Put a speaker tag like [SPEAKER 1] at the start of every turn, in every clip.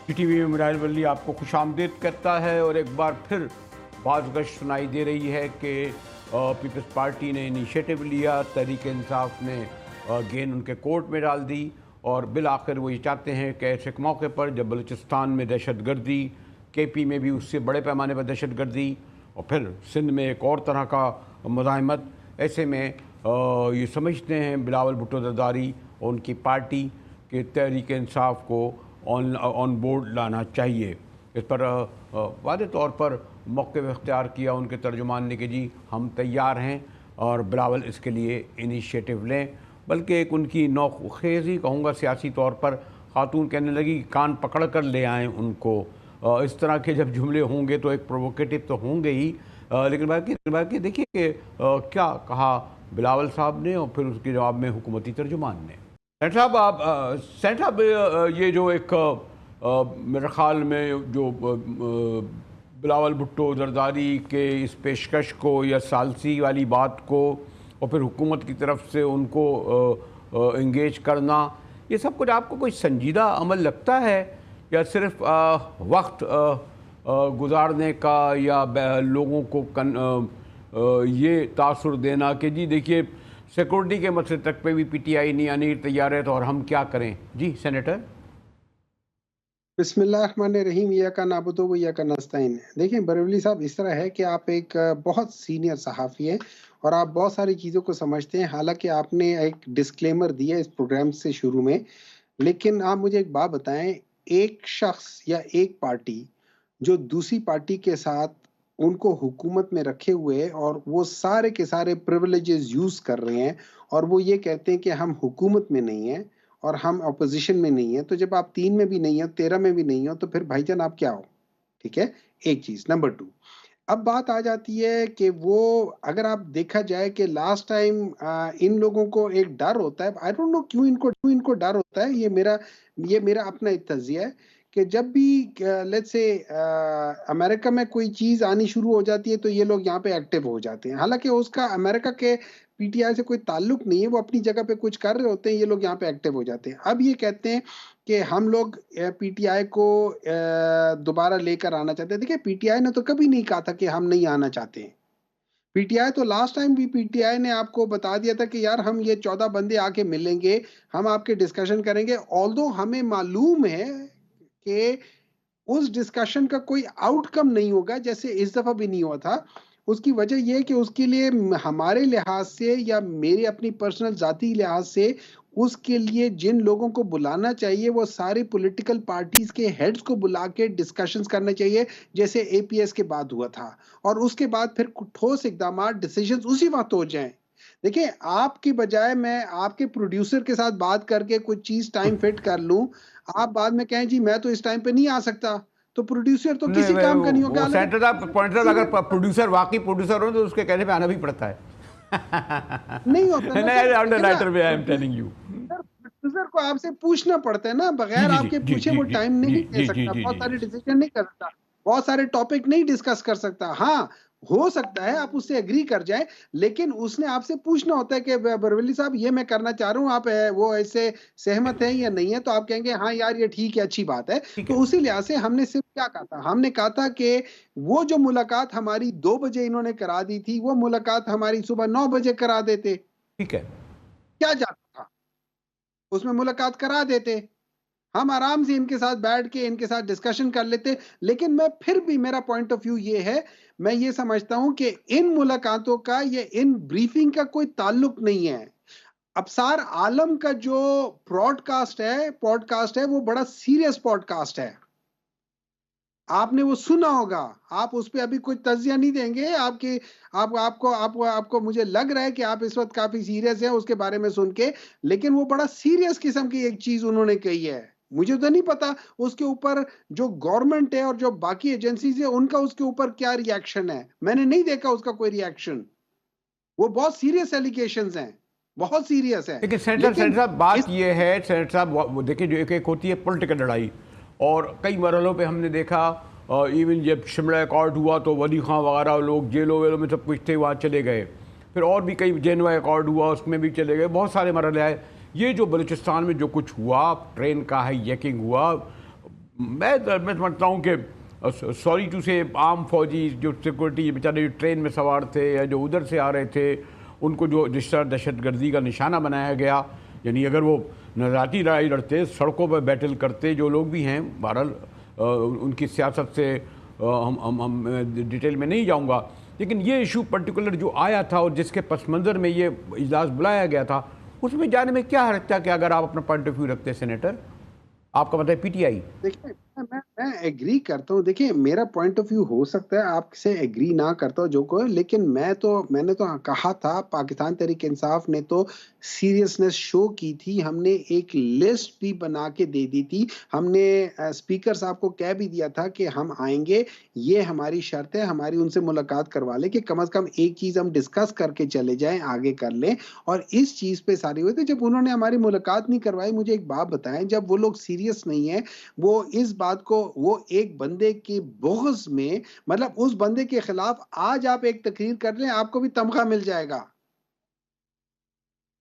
[SPEAKER 1] T T V میں منائل ولی آپ کو خوش آمدید کرتا ہے، اور ایک بار پھر باز گشت سنائی دے رہی ہے کہ پیپلز پارٹی نے انیشیٹو لیا، تحریک انصاف نے گیند ان کے کورٹ میں ڈال دی، اور بالآخر وہ یہ چاہتے ہیں کہ ایسے ایک موقع پر جب بلوچستان میں دہشت گردی، کے پی میں بھی اس سے بڑے پیمانے پر دہشت گردی، اور پھر سندھ میں ایک اور طرح کا مزاحمت، ایسے میں یہ سمجھتے ہیں بلاول بھٹو زرداری اور ان کی پارٹی کہ تحریک انصاف کو آن بورڈ لانا چاہیے۔ اس پر واضح طور پر موقف اختیار کیا ان کے ترجمان نے کہ جی ہم تیار ہیں اور بلاول اس کے لیے انیشیٹو لیں، بلکہ ایک ان کی نوخیزی کہوں گا سیاسی طور پر، خاتون کہنے لگی کان پکڑ کر لے آئیں ان کو۔ اس طرح کے جب جملے ہوں گے تو ایک پرووکیٹو تو ہوں گے ہی، لیکن باقی دیکھیے کہ کیا کہا بلاول صاحب نے اور پھر اس کے جواب میں حکومتی ترجمان نے۔ سینٹ صاحب یہ جو ایک میرے خیال میں جو بلاول بھٹو زرداری کے اس پیشکش کو یا ثالثی والی بات کو اور پھر حکومت کی طرف سے ان کو انگیج کرنا، یہ سب کچھ آپ کو کوئی سنجیدہ عمل لگتا ہے یا صرف وقت گزارنے کا یا لوگوں کو یہ تاثر دینا کہ جی دیکھیے سیکورٹی کے مسئلے تک پہ بھی پی ٹی آئی نہیں آنی تیار ہے تو اور ہم کیا کریں؟ جی سینیٹر۔
[SPEAKER 2] بسم اللہ الرحمن الرحیم، ایاک نعبد و ایاک نستعین۔ دیکھیں برولی صاحب، اس طرح ہے کہ آپ ایک بہت سینئر صحافی ہیں اور آپ بہت ساری چیزوں کو سمجھتے ہیں، حالانکہ آپ نے ایک ڈسکلیمر دیا اس پروگرام سے شروع میں، لیکن آپ مجھے ایک بات بتائیں، ایک شخص یا ایک پارٹی جو دوسری پارٹی کے ساتھ ان کو حکومت میں رکھے ہوئے اور وہ سارے کے سارے پریویلیجز یوز کر رہے ہیں اور وہ یہ کہتے ہیں کہ ہم حکومت میں نہیں ہیں اور ہم اپوزیشن میں نہیں ہیں، تو جب آپ 3 میں بھی نہیں ہو، 13 میں بھی نہیں ہو، تو پھر بھائی جان آپ کیا ہو؟ ٹھیک ہے، ایک چیز۔ نمبر 2، اب بات آ جاتی ہے کہ وہ اگر آپ دیکھا جائے کہ لاسٹ ٹائم ان لوگوں کو ایک ڈر ہوتا ہے، آئی ڈونٹ نو کیوں ان کو ڈر ہوتا ہے، یہ میرا اپنا ایک تجزیہ ہے کہ جب بھی لیٹس سے امریکہ میں کوئی چیز آنی شروع ہو جاتی ہے تو یہ لوگ یہاں پہ ایکٹیو ہو جاتے ہیں، حالانکہ اس کا امریکہ کے پی ٹی آئی سے کوئی تعلق نہیں ہے، وہ اپنی جگہ پہ کچھ کر رہے ہوتے ہیں، یہ لوگ یہاں پہ ایکٹیو ہو جاتے ہیں۔ اب یہ کہتے ہیں کہ ہم لوگ پی ٹی آئی کو دوبارہ لے کر آنا چاہتے ہیں۔ دیکھیں پی ٹی آئی نے تو کبھی نہیں کہا تھا کہ ہم نہیں آنا چاہتے ہیں۔ پی ٹی آئی تو لاسٹ ٹائم بھی پی ٹی آئی نے آپ کو بتا دیا تھا کہ یار ہم یہ 14 بندے آ کے ملیں گے، ہم آپ کے ڈسکشن کریں گے، آلدو ہمیں معلوم ہے کہ اس ڈسکشن کا کوئی آؤٹ کم نہیں ہوگا، جیسے اس دفعہ بھی نہیں ہوا تھا۔ اس کی وجہ یہ کہ اس کے لیے ہمارے لحاظ سے یا میرے اپنی پرسنل ذاتی لحاظ سے اس کے لیے جن لوگوں کو بلانا چاہیے وہ سارے پولیٹیکل پارٹیز کے ہیڈز کو بلا کے ڈسکشنز کرنے چاہیے، جیسے اے پی ایس کے بعد ہوا تھا، اور اس کے بعد پھر ٹھوس اقدامات ڈیسیجنز اسی وقت ہو جائیں۔ دیکھیں آپ کی بجائے میں آپ کے پروڈیوسر کے ساتھ بات کر کے کچھ چیز ٹائم فٹ کر لوں، آپ بعد میں کہیں جی میں تو اس ٹائم پہ نہیں آ سکتا، تو پروڈیوسر تو کسی کام کا نہیں ہوگا۔
[SPEAKER 1] سینٹر صاحب پوائنٹر اگر پروڈیوسر واقعی پروڈیوسر ہو تو اس کے کہنے پہ آنا بھی پڑتا ہے۔
[SPEAKER 2] نہیں ہوتا
[SPEAKER 1] پروڈیوسر
[SPEAKER 2] کو آپ سے پوچھنا پڑتا ہے نا، بغیر آپ کے پوچھے وہ ٹائم نہیں دے سکتا، بہت سارے ڈیسیژن نہیں کر سکتا، بہت سارے ٹاپک نہیں ڈسکس کر سکتا۔ ہاں ہو سکتا ہے آپ اس سے ایگری کر جائیں، لیکن اس نے آپ سے پوچھنا ہوتا ہے کہ برولی صاحب یہ میں کرنا چاہ رہا ہوں، آپ وہ ایسے سہمت ہیں یا نہیں ہے، تو آپ کہیں گے ہاں یار یہ ٹھیک ہے، اچھی بات ہے۔ تو اسی لحاظ سے ہم نے صرف کیا کہا تھا، ہم نے کہا تھا کہ وہ جو ملاقات ہماری 2 بجے انہوں نے کرا دی تھی، وہ ملاقات ہماری صبح 9 بجے کرا دیتے،
[SPEAKER 1] ٹھیک ہے،
[SPEAKER 2] کیا جاتا تھا، اس میں ملاقات کرا دیتے، ہم آرام سے ان کے ساتھ بیٹھ کے ان کے ساتھ ڈسکشن کر لیتے۔ لیکن میں پھر بھی میرا پوائنٹ آف ویو یہ ہے، میں یہ سمجھتا ہوں کہ ان ملاقاتوں کا یا ان بریفنگ کا کوئی تعلق نہیں ہے۔ ابصار عالم کا جو پوڈ کاسٹ ہے وہ بڑا سیریس پوڈ کاسٹ ہے، آپ نے وہ سنا ہوگا، آپ اس پہ ابھی کوئی تجزیہ نہیں دیں گے، آپ کو مجھے لگ رہا ہے کہ آپ اس وقت کافی سیریس ہیں اس کے بارے میں سن کے، لیکن وہ بڑا سیریس قسم کی ایک چیز انہوں نے کہی ہے۔ مجھے تو نہیں پتا اس کے اوپر جو گورنمنٹ ہے اور جو باقی ایجنسیز ہیں ان کا اس کے اوپر کیا ری ایکشن ہے، میں نے نہیں دیکھا اس کا کوئی ری ایکشن۔ وہ بہت سیریس ایلیگیشنز ہیں، بہت سیریس ہے۔
[SPEAKER 1] لیکن سینٹر صاحب بات یہ ہے، سینٹر صاحب دیکھیں جو ایک ہوتی ہے پولیٹیکل لڑائی، اور کئی مرحلوں پہ ہم نے دیکھا، ایون جب شملہ ایکارڈ ہوا تو ولی خان وغیرہ لوگ جیلوں ویلوں میں سب کچھ تھے وہاں چلے گئے، پھر اور بھی کئی جینوا ایکارڈ ہوا اس میں بھی چلے گئے، بہت سارے مرحلے آئے۔ یہ جو بلوچستان میں جو کچھ ہوا، ٹرین کا ہے یکنگ ہوا، میں سمجھتا ہوں کہ سوری ٹو سے عام فوجی جو سیکورٹی بیچارے جو ٹرین میں سوار تھے یا جو ادھر سے آ رہے تھے ان کو جو جس طرح دہشت گردی کا نشانہ بنایا گیا، یعنی اگر وہ نظاتی لڑائی لڑتے، سڑکوں پہ بیٹل کرتے، جو لوگ بھی ہیں بہرحال ان کی سیاست سے ہم ڈیٹیل میں نہیں جاؤں گا، لیکن یہ ایشو پرٹیکولر جو آیا تھا اور جس کے پس منظر میں یہ اجلاس بلایا گیا تھا، اس میں جانے میں کیا حرج تھا کہ اگر آپ اپنا پوائنٹ آف ویو رکھتے سینیٹر؟ آپ کا مطلب ہے پی ٹی آئی؟
[SPEAKER 2] دیکھیں میں ایگری کرتا ہوں. دیکھیں میرا پوائنٹ آف ویو ہو سکتا ہے آپ سے ایگری نہ کرتا ہوں جو کوئی، لیکن میں نے تو کہا تھا پاکستان تحریک انصاف نے تو سیریسنس شو کی تھی. ہم نے ایک لسٹ بھی بنا کے دے دی تھی. ہم نے اسپیکر صاحب کو کہہ بھی دیا تھا کہ ہم آئیں گے، یہ ہماری شرط ہے، ہماری ان سے ملاقات کروا لیں کہ کم از کم ایک چیز ہم ڈسکس کر کے چلے جائیں، آگے کر لیں. اور اس چیز پہ ساری ہوئے تھے. جب انہوں نے ہماری ملاقات نہیں کروائی، مجھے ایک بات بتائیں، جب وہ لوگ سیریس نہیں ہیں، وہ اس بات کو، وہ ایک بندے کے بغض میں، مطلب اس بندے کے خلاف آج آپ ایک تقریر کر لیں آپ کو بھی تمغہ مل جائے گا.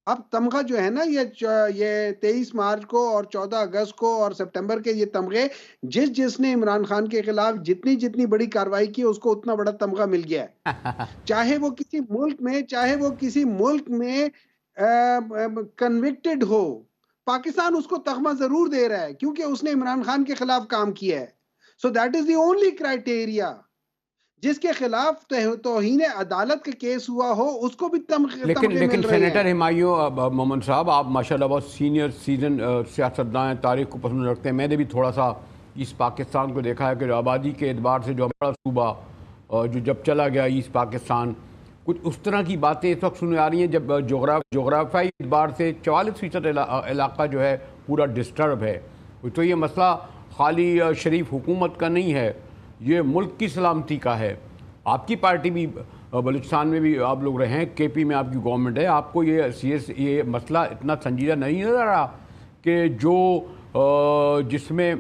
[SPEAKER 2] اب تمغہ جو ہے نا، یہ 23 مارچ کو اور 14 اگست کو اور سپٹمبر کے یہ تمغے، جس نے عمران خان کے خلاف جتنی بڑی کارروائی کی اس کو اتنا بڑا تمغہ مل گیا ہے. چاہے وہ کسی ملک میں کنوکٹڈ ہو، پاکستان اس کو تمغہ ضرور دے رہا ہے کیونکہ اس نے عمران خان کے خلاف کام کیا ہے. So that is the only criteria. جس کے خلاف توہین عدالت کا کیس ہوا ہو اس کو بھی تمغے
[SPEAKER 1] لیکن
[SPEAKER 2] مل رہے ہیں.
[SPEAKER 1] سینیٹر ہمایوں محمد صاحب، آپ ماشاءاللہ بہت سینئر سیزن سیاستداں ہیں، تاریخ کو پسند رکھتے ہیں. میں نے بھی تھوڑا سا ایسٹ پاکستان کو دیکھا ہے کہ جو آبادی کے اعتبار سے جو ہمارا صوبہ جو جب چلا گیا ایسٹ پاکستان، کچھ اس طرح کی باتیں اس وقت سننے آ رہی ہیں جب جغرافیائی اعتبار سے 44% علاقہ جو ہے پورا ڈسٹرب ہے. تو یہ مسئلہ خالی شریف حکومت کا نہیں ہے، یہ ملک کی سلامتی کا ہے. آپ کی پارٹی بھی بلوچستان میں بھی آپ لوگ رہے ہیں، کے پی میں آپ کی گورنمنٹ ہے. آپ کو یہ مسئلہ اتنا سنجیدہ نہیں نظر آ رہا کہ جس میں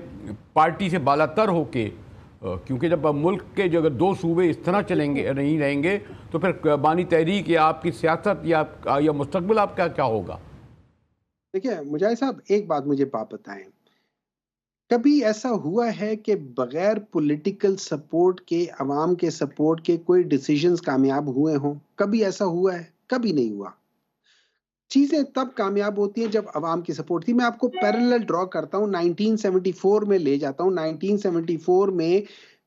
[SPEAKER 1] پارٹی سے بالا تر ہو کے، کیونکہ جب ملک کے جو اگر دو صوبے اس طرح چلیں گے نہیں رہیں گے تو پھر بانی تحریک یا آپ کی سیاست یا مستقبل آپ کا کیا ہوگا؟
[SPEAKER 2] دیکھیں مجاہد صاحب، ایک بات مجھے بتائیں، کبھی ایسا ہوا ہے کہ بغیر پولیٹیکل سپورٹ کے، عوام کے سپورٹ کے کوئی ڈیسیژنز کامیاب ہوئے ہوں؟ کبھی ایسا ہوا ہے؟ کبھی نہیں ہوا. چیزیں تب کامیاب ہوتی ہیں جب عوام کی سپورٹ تھی. میں آپ کو پیرلل ڈرا کرتا ہوں، 1974 میں لے جاتا ہوں. 1974 میں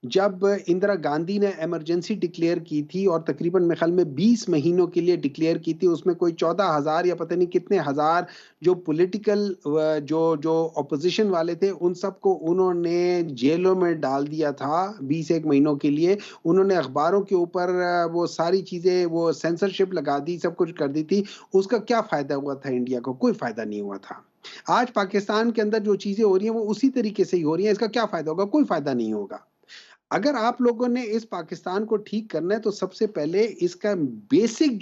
[SPEAKER 2] جب اندرا گاندھی نے ایمرجنسی ڈکلیئر کی تھی اور تقریباً میرے خیال میں 20 مہینوں کے لیے ڈکلیئر کی تھی، اس میں کوئی 14,000 یا پتہ نہیں کتنے ہزار جو پولیٹیکل جو اپوزیشن والے تھے ان سب کو انہوں نے جیلوں میں ڈال دیا تھا 21 مہینوں کے لیے. انہوں نے اخباروں کے اوپر وہ ساری چیزیں، وہ سینسرشپ لگا دی، سب کچھ کر دی تھی. اس کا کیا فائدہ ہوا تھا انڈیا کو؟ کوئی فائدہ نہیں ہوا تھا. آج پاکستان کے اندر جو چیزیں ہو رہی ہیں وہ اسی طریقے سے ہی ہو رہی ہیں. اس کا کیا فائدہ ہوگا؟ کوئی فائدہ نہیں ہوگا. اگر آپ لوگوں نے اس پاکستان کو ٹھیک کرنا ہے تو سب سے پہلے اس کا بیسک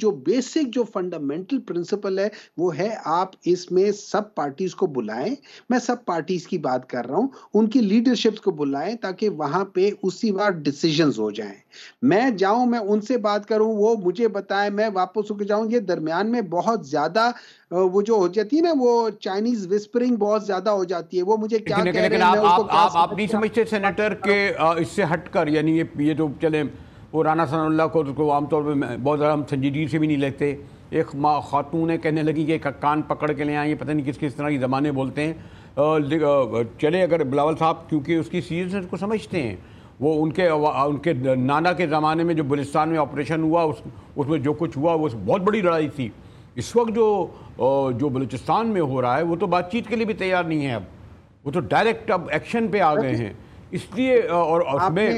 [SPEAKER 2] جو فنڈامنٹل پرنسپل ہے وہ ہے آپ اس میں سب پارٹیز کو بلائیں. میں سب پارٹیز کی بات کر رہا ہوں، ان کی لیڈرشپس کو بلائیں تاکہ وہاں پہ اسی وقت ڈیسیژنز ہو جائیں. میں جاؤں، میں ان سے بات کروں، وہ مجھے بتائیں، میں واپس ہو کے جاؤں. یہ درمیان میں بہت زیادہ وہ جو ہو جاتی ہے نا، وہ چائنیز وسپرنگ بہت زیادہ ہو جاتی ہے. وہ مجھے کیا کہہ رہے ہیں، میں اس کو کیا
[SPEAKER 1] آپ نہیں سمجھتے سینیٹر کہ اس سے ہٹ کر، یعنی یہ تو چلے وہ رانا ثناء اللہ کو عام طور پہ بہت زیادہ ہم سنجیدگی سے بھی نہیں لیتے. ایک خاتون کہنے لگی کہ کان پکڑ کے لے آئیں، یہ پتہ نہیں کس طرح کی زبانیں بولتے ہیں. چلے اگر بلاول صاحب کیونکہ اس کی سیریسنس کو سمجھتے ہیں، وہ ان کے نانا کے زمانے میں جو بلوچستان میں آپریشن ہوا اس میں جو کچھ ہوا وہ بہت بڑی لڑائی تھی. اس وقت جو بلوچستان میں ہو رہا ہے وہ تو بات چیت کے لیے بھی تیار نہیں ہے. اب وہ تو ڈائریکٹ اب ایکشن پہ آ گئے ہیں. اس لیے اور اس میں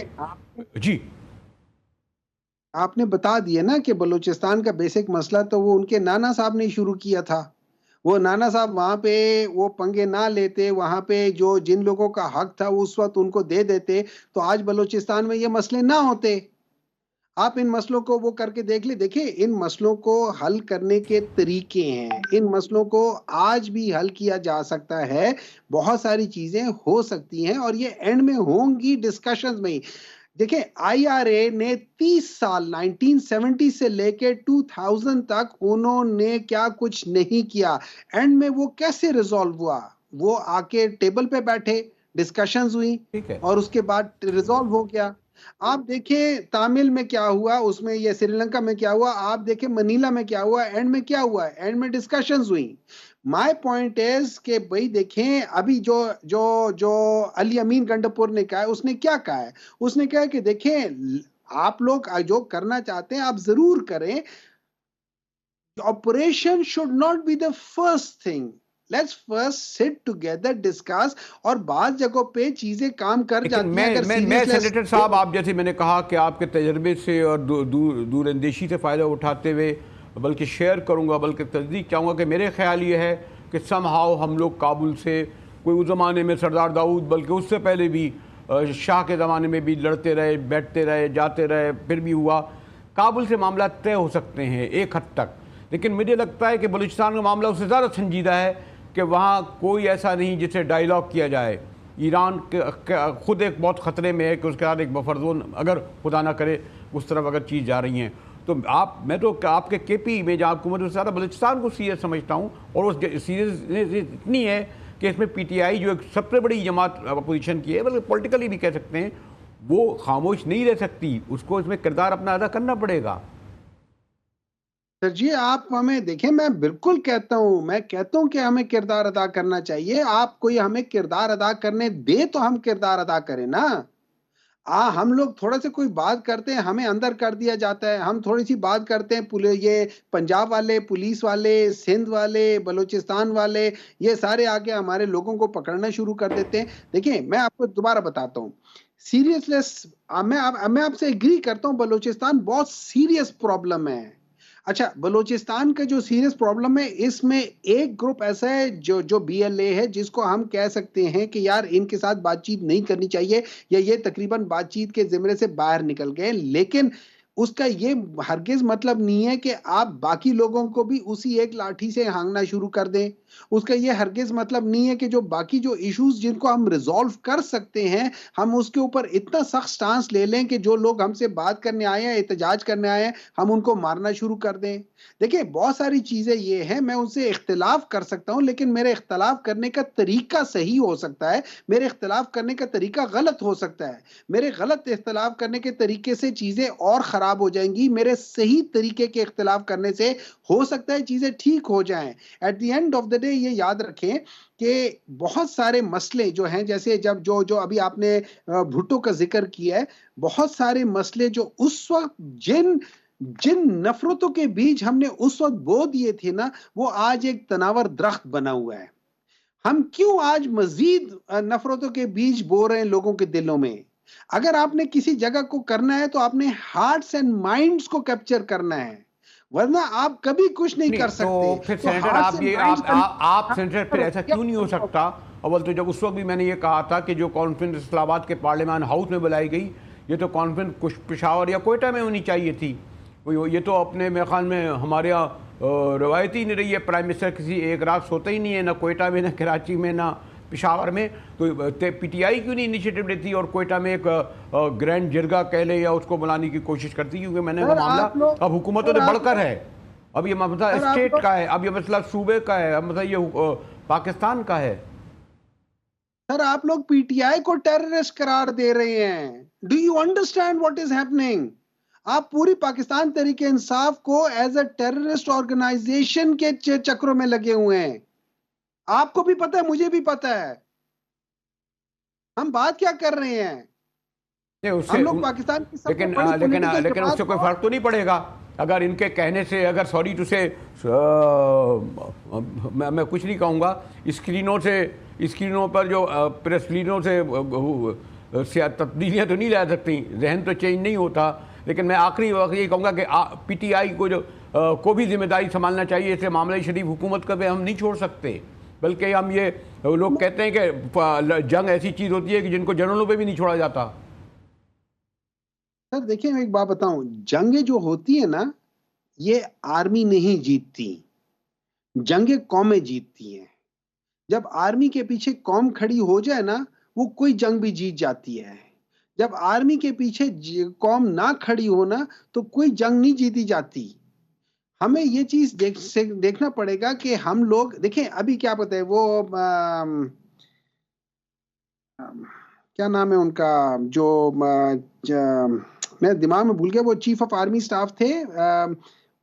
[SPEAKER 1] جی
[SPEAKER 2] آپ نے بتا دیا نا کہ بلوچستان کا بیسک مسئلہ تو وہ ان کے نانا صاحب نے شروع کیا تھا. وہ نانا صاحب وہاں پہ وہ پنگے نہ لیتے، وہاں پہ جن لوگوں کا حق تھا اس وقت ان کو دے دیتے تو آج بلوچستان میں یہ مسئلے نہ ہوتے. آپ ان مسئلوں کو وہ کر کے دیکھ لیں. دیکھیں ان مسئلوں کو حل کرنے کے طریقے ہیں، ان مسئلوں کو آج بھی حل کیا جا سکتا ہے. بہت ساری چیزیں ہو سکتی ہیں اور یہ اینڈ میں ہوں گی ڈسکشنز میں. دیکھیں آئی آر اے نے 30 سال 1970 سے لے کے 2000 تک انہوں نے کیا کچھ نہیں کیا. اینڈ میں وہ کیسے ریزالو ہوا؟ وہ آ کے ٹیبل پہ بیٹھے، ڈسکشنز ہوئی
[SPEAKER 1] ٹھیک ہے.
[SPEAKER 2] اور اس کے بعد ریزالو ہو گیا. آپ دیکھیں تامل میں کیا ہوا، اس میں یہ سری لنکا میں کیا ہوا، آپ دیکھیں منیلا میں کیا ہوا، اینڈ میں کیا ہوا، اینڈ میں ڈسکشنز ہوئی. مائی پوائنٹ از کہ بھائی دیکھیں ابھی جو جو جو علی امین گنڈپور نے کہا ہے، اس نے کیا کہا ہے؟ اس نے کہا کہ دیکھیں آپ لوگ جو کرنا چاہتے ہیں آپ ضرور کریں. Operation should not be the first thing. Let's first sit together discuss. اور بعض جگہوں پہ چیزیں کام کر
[SPEAKER 1] لیکن
[SPEAKER 2] جاتی ہیں اگر
[SPEAKER 1] میں
[SPEAKER 2] سیریسنس.
[SPEAKER 1] سینیٹر صاحب، آپ جیسے میں نے کہا کہ آپ کے تجربے سے اور دور اندیشی سے فائدہ اٹھاتے ہوئے بلکہ شیئر کروں گا، بلکہ تصدیق چاہوں گا کہ میرے خیال یہ ہے کہ سم ہاؤ ہم لوگ کابل سے، کوئی اس زمانے میں سردار داؤد، بلکہ اس سے پہلے بھی شاہ کے زمانے میں بھی لڑتے رہے، بیٹھتے رہے، جاتے رہے، پھر بھی ہوا. کابل سے معاملات طے ہو سکتے ہیں ایک حد تک، لیکن مجھے لگتا ہے کہ بلوچستان کا معاملہ اس سے زیادہ سنجیدہ ہے کہ وہاں کوئی ایسا نہیں جسے ڈائیلاگ کیا جائے. ایران خود ایک بہت خطرے میں ہے کہ اس کے ساتھ ایک بفر زون اگر خدا نہ کرے اس طرف اگر چیز جا رہی ہیں تو میں تو آپ کے کے پی میں جہاں حکومت سے زیادہ بلوچستان کو سیریس سمجھتا ہوں. اور اس سیریس اتنی ہے کہ اس میں پی ٹی آئی جو ایک سب سے بڑی جماعت اپوزیشن کی ہے، بلکہ پولیٹیکلی بھی کہہ سکتے ہیں، وہ خاموش نہیں رہ سکتی، اس کو اس میں کردار اپنا ادا کرنا پڑے گا.
[SPEAKER 2] سر جی آپ ہمیں دیکھیں، میں بالکل کہتا ہوں کہ ہمیں کردار ادا کرنا چاہیے. آپ کوئی ہمیں کردار ادا کرنے دے تو ہم کردار ادا کریں نا. ہم لوگ تھوڑا سے کوئی بات کرتے ہیں ہمیں اندر کر دیا جاتا ہے. ہم تھوڑی سی بات کرتے ہیں، یہ پنجاب والے، پولیس والے، سندھ والے، بلوچستان والے، یہ سارے آگے ہمارے لوگوں کو پکڑنا شروع کر دیتے ہیں. دیکھیں میں آپ کو دوبارہ بتاتا ہوں، سیریسنس میں آپ سے ایگری کرتا ہوں، بلوچستان بہت سیریس پرابلم ہے. اچھا، بلوچستان کا جو سیریس پرابلم ہے، اس میں ایک گروپ ایسا ہے جو بی ایل اے ہے، جس کو ہم کہہ سکتے ہیں کہ یار ان کے ساتھ بات چیت نہیں کرنی چاہیے، یا یہ تقریباً بات چیت کے زمرے سے باہر نکل گئے. لیکن اس کا یہ ہرگز مطلب نہیں ہے کہ آپ باقی لوگوں کو بھی اسی ایک لاٹھی سے ہانکنا شروع کر دیں. اس کا یہ ہرگز مطلب نہیں ہے کہ جو باقی جو ایشوز جن کو ہم ریزالو کر سکتے ہیں، ہم اس کے اوپر اتنا سخت سٹانس لے لیں کہ جو لوگ ہم سے بات کرنے آئے ہیں، احتجاج کرنے آئے ہیں، ہم ان کو مارنا شروع کر دیں. دیکھیں بہت ساری چیزیں یہ ہیں، میں ان سے اختلاف کر سکتا ہوں، لیکن میرے اختلاف کرنے کا طریقہ صحیح ہو سکتا ہے، میرے اختلاف کرنے کا طریقہ غلط ہو سکتا ہے. میرے غلط اختلاف کرنے کے طریقے سے چیزیں اور خراب ہو جائیں گی، میرے صحیح طریقے کے اختلاف کرنے سے ہو سکتا ہے چیزیں ٹھیک ہو جائیں. At the end of the day یہ یاد رکھیں کہ بہت سارے مسئلے جو ہیں، جیسے جو ابھی آپ نے بھٹو کا ذکر کیا ہے، بہت سارے مسئلے جو اس وقت جن نفرتوں کے بیج ہم نے اس وقت بو دیے تھے نا، وہ آج ایک تناور درخت بنا ہوا ہے. ہم کیوں آج مزید نفرتوں کے بیج بو رہے ہیں لوگوں کے دلوں میں؟ اگر آپ نے کسی جگہ کو کرنا ہے تو آپ نے ہارٹس اینڈ مائنڈز کو کیپچر کرنا ہے، ورنہ آپ کبھی کچھ نہیں کر
[SPEAKER 1] تو
[SPEAKER 2] سکتے.
[SPEAKER 1] پھر
[SPEAKER 2] تو
[SPEAKER 1] سینیٹر
[SPEAKER 2] ہارٹس اینڈ مائنڈز
[SPEAKER 1] آپ سینیٹر پھر ایسا کیوں نہیں ہو سکتا؟ اول تو جب اس وقت بھی میں نے یہ کہا تھا کہ جو کانفرنس اسلام آباد کے پارلیمان ہاؤس میں بلائی گئی، یہ تو کانفرنس پشاور یا کوئٹہ میں ہونی چاہیے تھی. یہ تو اپنے میرے خیال میں ہمارے یہاں روایتی نہیں رہی ہے، پرائم منسٹر کسی ایک رات سوتا ہی نہیں ہے، نہ کوئٹہ میں، نہ کراچی میں، نہ پشاور میں. تو پی ٹی آئی کیوں نہیں انیشیٹو لیتی اور کوئٹہ میں ایک گرینڈ جرگہ کہہ لے یا اس کو بلانے کی کوشش کرتی؟ کیونکہ میں نے وہ معاملہ اب حکومتوں سے بڑھ کر ہے. اب یہ مسئلہ اسٹیٹ کا ہے، اب یہ مسئلہ صوبے کا ہے، اب مسئلہ یہ پاکستان کا ہے.
[SPEAKER 2] سر آپ لوگ پی ٹی آئی کو ٹیررسٹ قرار دے رہے ہیں. Do you understand what is happening? آپ پوری پاکستان تحریک انصاف کو ایز اے ٹیررسٹ آرگنائزیشن کے چکروں میں لگے ہوئے ہیں. آپ کو بھی پتا ہے، مجھے بھی پتا ہے. ہم بات کیا کر رہے ہیں؟ ہم لوگ پاکستان کی سب سے بڑی پولیٹیکل
[SPEAKER 1] لیکن اس سے کوئی فرق تو نہیں پڑے گا اگر ان کے کہنے سے، اگر سوری ٹو سے، میں کچھ نہیں کہوں گا، اسکرینوں پر جو پریس ریلیزوں سے تبدیلیاں تو نہیں لا سکتی، ذہن تو چینج نہیں ہوتا. لیکن میں آخری وقت یہ کہوں گا کہ پی ٹی آئی کو بھی ذمہ داری سنبھالنا چاہیے. اسے معاملہ شریف حکومت کا بھی ہم نہیں چھوڑ سکتے، بلکہ ہم یہ لوگ کہتے ہیں کہ جنگ ایسی چیز ہوتی ہے کہ جن کو جنرلوں پہ بھی نہیں چھوڑا جاتا.
[SPEAKER 2] سر دیکھیں میں ایک بات بتاؤں، جنگیں جو ہوتی ہیں نا، یہ آرمی نہیں جیتتی، جنگیں قومیں جیتتی ہیں. جب آرمی کے پیچھے قوم کھڑی ہو جائے نا، وہ کوئی جنگ بھی جیت جاتی ہے. جب آرمی کے پیچھے قوم نہ کھڑی ہو نا، تو کوئی جنگ نہیں جیتی جاتی. ہمیں یہ چیز دیکھنا پڑے گا کہ ہم لوگ دیکھیں ابھی کیا پتہ ہے، وہ کیا نام ہے ان کا جو میں دماغ میں بھول گیا، وہ چیف آف آرمی سٹاف تھے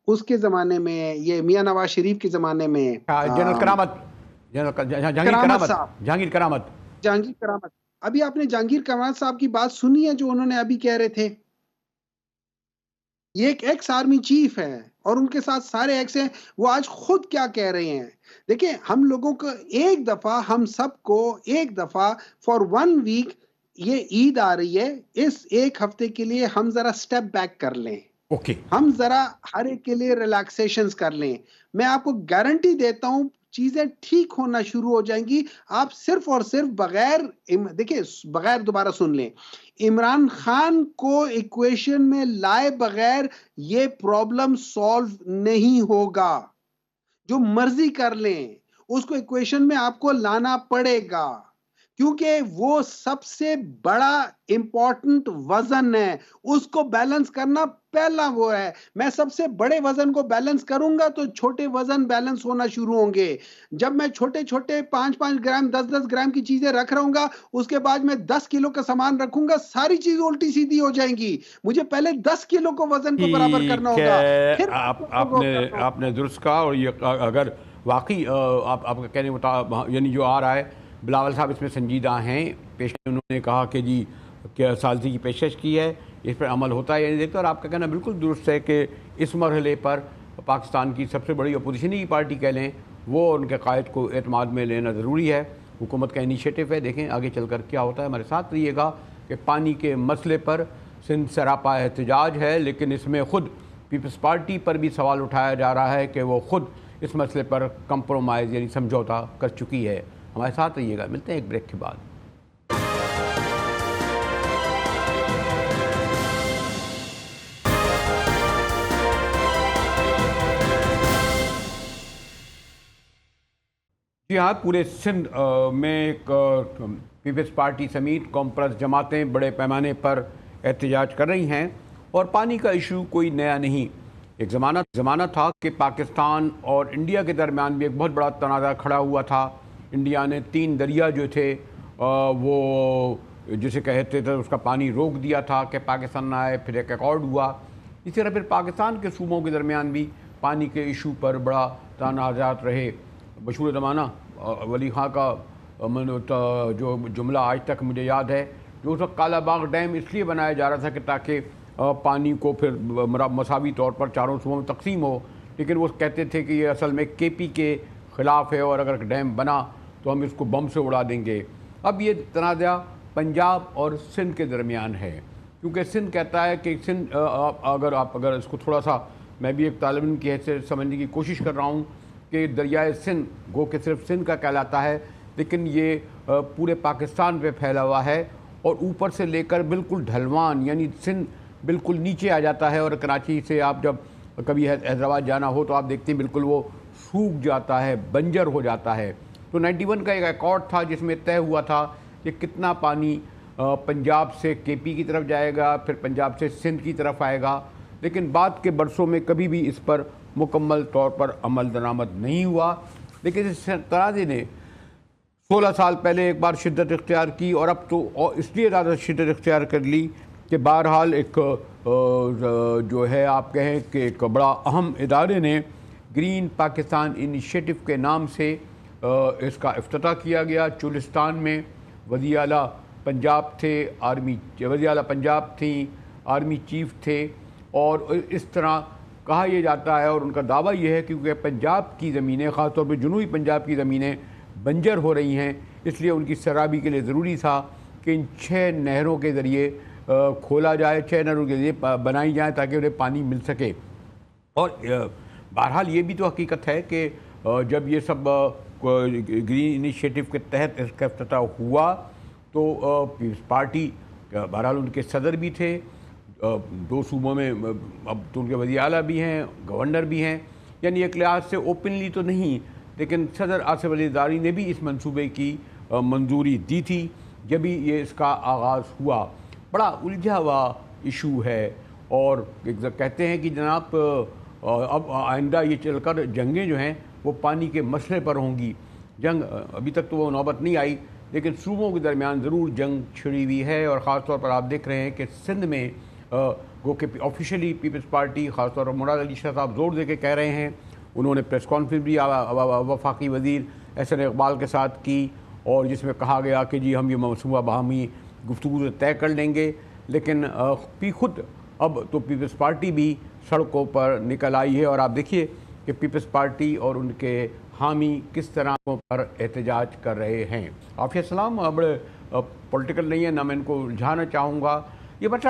[SPEAKER 2] اس کے زمانے میں، یہ میاں نواز شریف کے زمانے میں،
[SPEAKER 1] جنرل کرامت، جہانگیر
[SPEAKER 2] کرامت
[SPEAKER 1] کرامت،
[SPEAKER 2] صاحب،
[SPEAKER 1] جہانگیر کرامت۔
[SPEAKER 2] جہانگیر کرامت۔ ابھی آپ نے جہانگیر کرامت صاحب کی بات سنی ہے جو انہوں نے ابھی کہہ رہے تھے؟ یہ ایک ایکس آرمی چیف ہے اور ان کے ساتھ سارے ایکس ہیں، وہ آج خود کیا کہہ رہے ہیں دیکھیں، ہم لوگوں کو ایک دفعہ، ہم سب کو ایک دفعہ فار 1 ویک، یہ عید آ رہی ہے، اس ایک ہفتے کے لیے ہم ذرا سٹیپ بیک کر لیں،
[SPEAKER 1] اوکے،
[SPEAKER 2] ہم ذرا ہر ایک کے لیے ریلیکسیشنز کر لیں۔ میں آپ کو گارنٹی دیتا ہوں چیزیں ٹھیک ہونا شروع ہو جائیں گی۔ آپ صرف اور صرف دیکھیں بغیر، دوبارہ سن لیں، عمران خان کو ایکویشن میں لائے بغیر یہ پرابلم سالو نہیں ہوگا۔ جو مرضی کر لیں، اس کو ایکویشن میں آپ کو لانا پڑے گا، کیونکہ وہ سب سے بڑا امپورٹنٹ وزن ہے، اس کو بیلنس کرنا پہلا وہ ہے۔ میں سب سے بڑے وزن کو بیلنس کروں گا تو چھوٹے وزن بیلنس ہونا شروع ہوں گے۔ جب میں چھوٹے چھوٹے 5-5 گرام 10-10 گرام کی چیزیں رکھ رہا ہوں گا، اس کے بعد میں 10 کلو کا سامان رکھوں گا، ساری چیز الٹی سیدھی ہو جائیں گی۔ مجھے پہلے 10 کلو کو وزن کو برابر کرنا
[SPEAKER 1] ٹھیک
[SPEAKER 2] ہوگا،
[SPEAKER 1] ہے،
[SPEAKER 2] پھر
[SPEAKER 1] آپ نے درست کہا، اور یہ اگر واقعی آپ کا کہنے مطابق یعنی جو آ رہا ہے، بلاول صاحب اس میں سنجیدہ ہیں، انہوں نے کہا کہ جی کیا ثالثی کی پیشکش کی ہے، اس پر عمل ہوتا ہے یا نہیں دیکھتا، اور آپ کا کہنا بالکل درست ہے کہ اس مرحلے پر پاکستان کی سب سے بڑی اپوزیشنی کی پارٹی کہہ لیں، وہ ان کے قائد کو اعتماد میں لینا ضروری ہے، حکومت کا انیشیٹو ہے۔ دیکھیں آگے چل کر کیا ہوتا ہے، ہمارے ساتھ رہیے گا کہ پانی کے مسئلے پر سندھ سراپا احتجاج ہے، لیکن اس میں خود پیپلز پارٹی پر بھی سوال اٹھایا جا رہا ہے کہ وہ خود اس مسئلے پر کمپرومائز یعنی سمجھوتا کر چکی ہے۔ ہمارے ساتھ رہیے گا، ملتے ہیں ایک بریک کے بعد۔ جی ہاں، پورے سندھ میں ایک پیپلز پارٹی سمیت قوم پرست جماعتیں بڑے پیمانے پر احتجاج کر رہی ہیں، اور پانی کا ایشو کوئی نیا نہیں۔ ایک زمانہ تھا کہ پاکستان اور انڈیا کے درمیان بھی ایک بہت بڑا تنازع کھڑا ہوا تھا۔ انڈیا نے 3 دریا جو تھے وہ جسے کہتے تھے اس کا پانی روک دیا تھا کہ پاکستان نہ آئے، پھر ایک ایکارڈ ہوا۔ اسی طرح پھر پاکستان کے صوبوں کے درمیان بھی پانی کے ایشو پر بڑا تنازعات رہے۔ مشہور زمانہ ولی خان کا جو جملہ آج تک مجھے یاد ہے، جو اس وقت کالا باغ ڈیم اس لیے بنایا جا رہا تھا کہ تاکہ پانی کو پھر مساوی طور پر چاروں صوبوں میں تقسیم ہو، لیکن وہ کہتے تھے کہ یہ اصل میں کے پی کے خلاف ہے، اور اگر ڈیم بنا تو ہم اس کو بم سے اڑا دیں گے۔ اب یہ تنازع پنجاب اور سندھ کے درمیان ہے، کیونکہ سندھ کہتا ہے کہ سندھ اگر اس کو تھوڑا سا، میں بھی ایک طالب علم کی حیثیت سمجھنے کی کوشش کر رہا ہوں کہ دریائے سندھ گو کہ صرف سندھ کا کہلاتا ہے، لیکن یہ پورے پاکستان پہ پھیلا ہوا ہے، اور اوپر سے لے کر بالکل ڈھلوان، یعنی سندھ بالکل نیچے آ جاتا ہے، اور کراچی سے آپ جب کبھی حیدرآباد جانا ہو تو آپ دیکھتے ہیں بالکل وہ سوکھ جاتا ہے، بنجر ہو جاتا ہے۔ تو 91 کا ایک ایکارڈ تھا جس میں طے ہوا تھا کہ کتنا پانی پنجاب سے کے پی کی طرف جائے گا، پھر پنجاب سے سندھ کی طرف آئے گا، لیکن بعد کے برسوں میں کبھی بھی اس پر مکمل طور پر عمل درآمد نہیں ہوا۔ لیکن اس تنازع نے 16 سال پہلے ایک بار شدت اختیار کی، اور اب تو اس لیے زیادہ شدت اختیار کر لی کہ بہرحال ایک جو ہے آپ کہیں کہ ایک بڑا اہم ادارے نے گرین پاکستان انیشیٹو کے نام سے اس کا افتتاح کیا گیا چولستان میں۔ وزیر اعلیٰ پنجاب تھے، وزیر اعلیٰ پنجاب تھیں، آرمی چیف تھے، اور اس طرح کہا یہ جاتا ہے، اور ان کا دعویٰ یہ ہے کیونکہ پنجاب کی زمینیں، خاص طور پہ جنوبی پنجاب کی زمینیں بنجر ہو رہی ہیں، اس لیے ان کی سرابی کے لیے ضروری تھا کہ ان 6 نہروں کے ذریعے کھولا جائے، 6 نہروں کے ذریعے بنائی جائیں تاکہ انہیں پانی مل سکے۔ اور بہرحال یہ بھی تو حقیقت ہے کہ جب یہ سب گرین انیشیٹو کے تحت اس کا افتتاح ہوا تو پیپلز پارٹی بہرحال ان کے صدر بھی تھے، 2 صوبوں میں اب تو ان کے وزیر اعلیٰ بھی ہیں، گورنر بھی ہیں، یعنی ایک لحاظ سے اوپنلی تو نہیں، لیکن صدر آصف علی زرداری نے بھی اس منصوبے کی منظوری دی تھی جبھی یہ اس کا آغاز ہوا۔ بڑا الجھا ہوا ایشو ہے، اور کہتے ہیں کہ جناب اب آئندہ یہ چل کر جنگیں جو ہیں وہ پانی کے مسئلے پر ہوں گی۔ جنگ ابھی تک تو وہ نوبت نہیں آئی، لیکن صوبوں کے درمیان ضرور جنگ چھڑی ہوئی ہے، اور خاص طور پر آپ دیکھ رہے ہیں کہ سندھ میں گو کہ آفیشلی پیپلز پارٹی، خاص طور پر مراد علی شاہ صاحب زور دے کے کہہ رہے ہیں، انہوں نے پریس کانفرنس بھی وفاقی وزیر احسن اقبال کے ساتھ کی، اور جس میں کہا گیا کہ جی ہم یہ منصوبہ باہمی گفتگو سے طے کر لیں گے، لیکن خود اب تو پیپلز پارٹی بھی سڑکوں پر نکل آئی ہے، اور آپ دیکھیے کہ پیپلز پارٹی اور ان کے حامی کس طرح پر احتجاج کر رہے ہیں۔ عافیہ السلام، بڑے پولیٹیکل نہیں ہے، نہ میں ان کو الجھانا چاہوں گا، یہ بچہ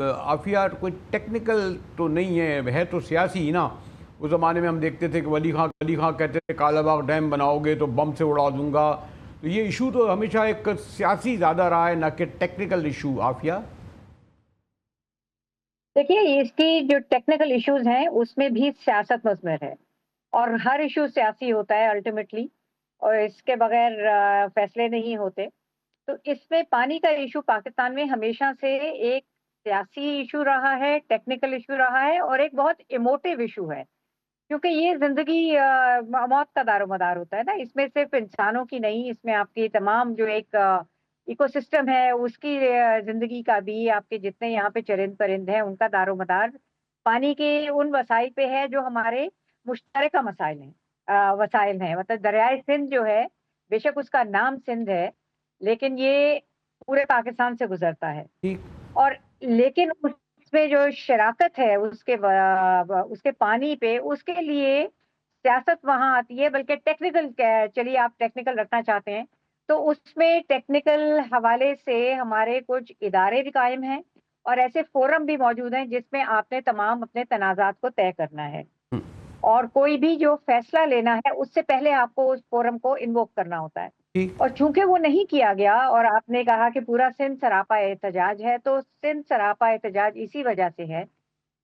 [SPEAKER 1] عافیہ کوئی ٹیکنیکل تو نہیں ہے تو سیاسی ہی نا۔ اس زمانے میں ہم دیکھتے تھے کہ ولی خان کہتے تھے کالا باغ ڈیم بناؤ گے تو بم سے اڑا دوں گا، تو یہ ایشو تو ہمیشہ ایک سیاسی زیادہ رہا ہے، نہ کہ ٹیکنیکل ایشو۔ عافیہ
[SPEAKER 3] دیکھیے، اس کی جو ٹیکنیکل ایشوز ہیں اس میں بھی سیاست مضمر ہے، اور ہر ایشو سیاسی ہوتا ہے الٹیمیٹلی، اور اس کے بغیر فیصلے نہیں ہوتے۔ تو اس میں پانی کا ایشو پاکستان میں ہمیشہ سے ایک سیاسی ایشو رہا ہے، ٹیکنیکل ایشو رہا ہے، اور ایک بہت ایموٹیو ایشو ہے، کیونکہ یہ زندگی موت کا دار و مدار ہوتا ہے نا، اس میں صرف انسانوں کی نہیں، اس میں آپ کی تمام جو ایک ایکو سسٹم ہے اس کی زندگی کا بھی، آپ کے جتنے یہاں پہ چرند پرند ہیں ان کا دار و مدار پانی کے ان وسائل پہ ہے جو ہمارے مشترکہ وسائل ہیں۔ مطلب دریائے سندھ جو ہے، بے شک اس کا نام سندھ ہے، لیکن یہ پورے پاکستان سے گزرتا ہے،
[SPEAKER 1] ٹھیک۔
[SPEAKER 3] اور لیکن اس میں جو شراکت ہے اس کے پانی پہ، اس کے لیے سیاست وہاں آتی ہے، بلکہ ٹیکنیکل، چلیے آپ ٹیکنیکل رکھنا چاہتے ہیں تو اس میں ٹیکنیکل حوالے سے ہمارے کچھ ادارے بھی قائم ہیں، اور ایسے فورم بھی موجود ہیں جس میں آپ نے تمام اپنے تنازعات کو طے کرنا ہے، اور کوئی بھی جو فیصلہ لینا ہے اس سے پہلے آپ کو اس فورم کو انووک کرنا ہوتا ہے،
[SPEAKER 1] ٹھیک۔
[SPEAKER 3] اور چونکہ وہ نہیں کیا گیا، اور آپ نے کہا کہ پورا سندھ سراپا احتجاج ہے، تو سندھ سراپا احتجاج اسی وجہ سے ہے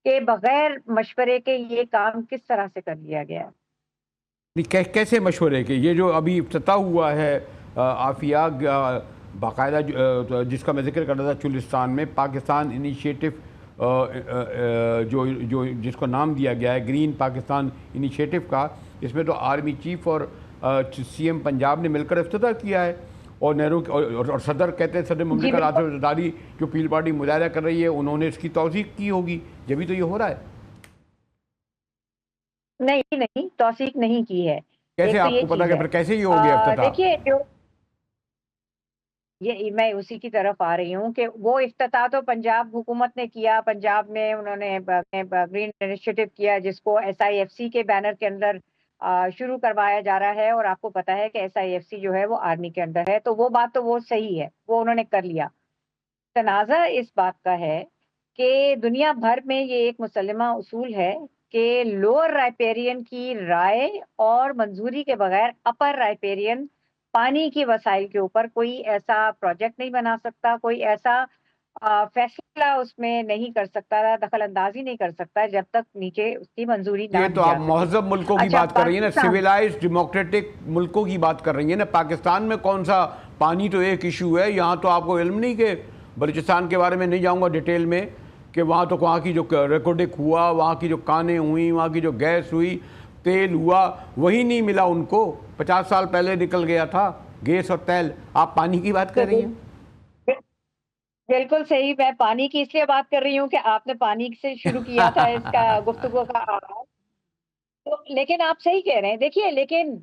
[SPEAKER 3] کہ بغیر مشورے کے یہ کام کس طرح سے کر لیا گیا۔
[SPEAKER 1] کیسے مشورے کے؟ یہ جو ابھی افتتاح ہوا ہے عافیہ، باقاعدہ جس کا میں ذکر کر رہا تھا، چولستان میں پاکستان انیشیٹو، جس کو نام دیا گیا ہے گرین پاکستان انیشیٹو کا، اس میں تو آرمی چیف اور سی ایم پنجاب نے مل کر افتتاح کیا ہے، اور نہرو اور صدر کہتے ہیں، صدر
[SPEAKER 3] جی
[SPEAKER 1] مملکت
[SPEAKER 3] بالکل،
[SPEAKER 1] آصف زرداری جو پیپل پارٹی مظاہرہ کر رہی ہے، انہوں نے اس کی توثیق کی ہوگی، جبھی تو یہ ہو رہا ہے۔
[SPEAKER 3] نہیں توثیق نہیں کی ہے،
[SPEAKER 1] کیسے
[SPEAKER 3] ایک تو
[SPEAKER 1] آپ
[SPEAKER 3] یہ
[SPEAKER 1] کو پتا
[SPEAKER 3] چیز
[SPEAKER 1] کہ
[SPEAKER 3] ہے۔
[SPEAKER 1] پھر کیسے یہ ہو گیا افتتاح؟
[SPEAKER 3] دیکھیے، جو یہ میں اسی کی طرف آ رہی ہوں کہ وہ افتتاح تو پنجاب حکومت نے کیا، پنجاب میں انہوں نے گرین انیشیٹو کیا، جس کو SIFC کے بینر کے اندر شروع کروایا جا رہا ہے، اور آپ کو پتا ہے کہ SIFC جو ہے وہ آرمی کے انڈر ہے، تو وہ بات تو وہ صحیح ہے، وہ انہوں نے کر لیا۔ تنازع اس بات کا ہے کہ دنیا بھر میں یہ ایک مسلمہ اصول ہے کہ لوور رائپیرین کی رائے اور منظوری کے بغیر اپر رائپیرین پانی کی وسائل کے اوپر کوئی ایسا پروجیکٹ نہیں بنا سکتا، کوئی ایسا فیصلہ اس میں نہیں کر سکتا، دخل اندازی نہیں کر سکتا جب تک نیچے اس کی منظوری نہ
[SPEAKER 1] یہ
[SPEAKER 3] دی
[SPEAKER 1] تو
[SPEAKER 3] جا
[SPEAKER 1] آپ
[SPEAKER 3] سکے۔
[SPEAKER 1] مہذب ملکوں کی
[SPEAKER 3] اچھا،
[SPEAKER 1] بات کر رہی ہیں نا،
[SPEAKER 3] پاکستان،
[SPEAKER 1] سویلائزڈ ڈیموکریٹک ملکوں کی بات کر رہی ہیں نا۔ پاکستان میں کون سا پانی تو ایک ایشو ہے، یہاں تو آپ کو علم نہیں کہ بلوچستان کے بارے میں نہیں جاؤں گا ڈیٹیل میں، کہ وہاں تو وہاں کی جو ریکارڈک ہوا، وہاں کی جو کانیں ہوئیں، وہاں کی جو گیس ہوئی، تیل ہوا، وہی نہیں ملا ان کو، 50 سال پہلے نکل گیا تھا گیس اور تیل، آپ پانی کی بات کر رہی ہیں۔
[SPEAKER 3] بالکل صحیح، میں پانی کی اس لیے بات کر رہی ہوں کہ آپ نے پانی سے شروع کیا تھا اس کا گفتگو کا آغاز، تو لیکن آپ صحیح کہہ رہے ہیں۔ دیکھیے، لیکن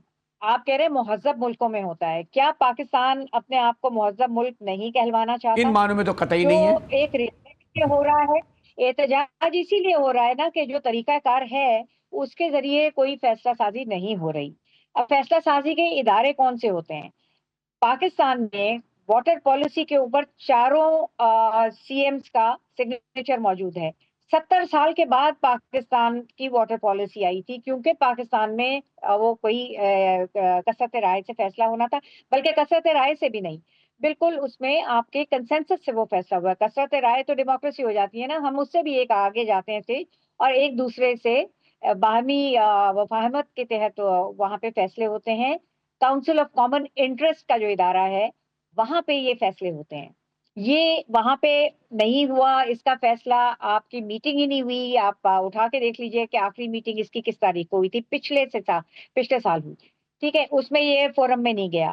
[SPEAKER 3] آپ کہہ رہے ہیں مہذب ملکوں میں ہوتا ہے، کیا پاکستان اپنے آپ کو مہذب ملک نہیں کہلوانا چاہتا؟
[SPEAKER 1] ان معنوں میں تو قطعی
[SPEAKER 3] جو
[SPEAKER 1] نہیں ہے۔
[SPEAKER 3] ایک ریسپیکٹ سے ہو رہا ہے، احتجاج اسی لیے ہو رہا ہے نا کہ جو طریقہ کار ہے اس کے ذریعے کوئی فیصلہ سازی نہیں ہو رہی۔ اب فیصلہ سازی کے ادارے کون سے ہوتے ہیں؟ پاکستان میں واٹر پالیسی کے اوپر چاروں سی ایمز کا سگنیچر موجود ہے۔ 70 سال کے بعد پاکستان کی واٹر پالیسی آئی تھی، کیونکہ پاکستان میں وہ کوئی کثرت رائے سے فیصلہ ہونا تھا، بلکہ کثرت رائے سے بھی نہیں، بالکل اس میں آپ کے کنسنسس سے وہ فیصلہ ہوا۔ کثرت رائے تو ڈیموکریسی ہو جاتی ہے نا، ہم اس سے بھی ایک آگے جاتے ہیں تھے، اور ایک دوسرے سے باہمی مفاہمت کے تحت وہاں پہ فیصلے ہوتے ہیں۔ کاؤنسل آف کامن انٹرسٹ کا جو ادارہ ہے وہاں پہ یہ فیصلے ہوتے ہیں، یہ وہاں پہ نہیں ہوا اس کا فیصلہ، آپ کی میٹنگ ہی نہیں ہوئی۔ آپ اٹھا کے دیکھ لیجئے کہ آخری میٹنگ اس کی کس تاریخ کو ہوئی تھی، پچھلے سال ہوئی، ٹھیک ہے، اس میں یہ فورم میں نہیں گیا۔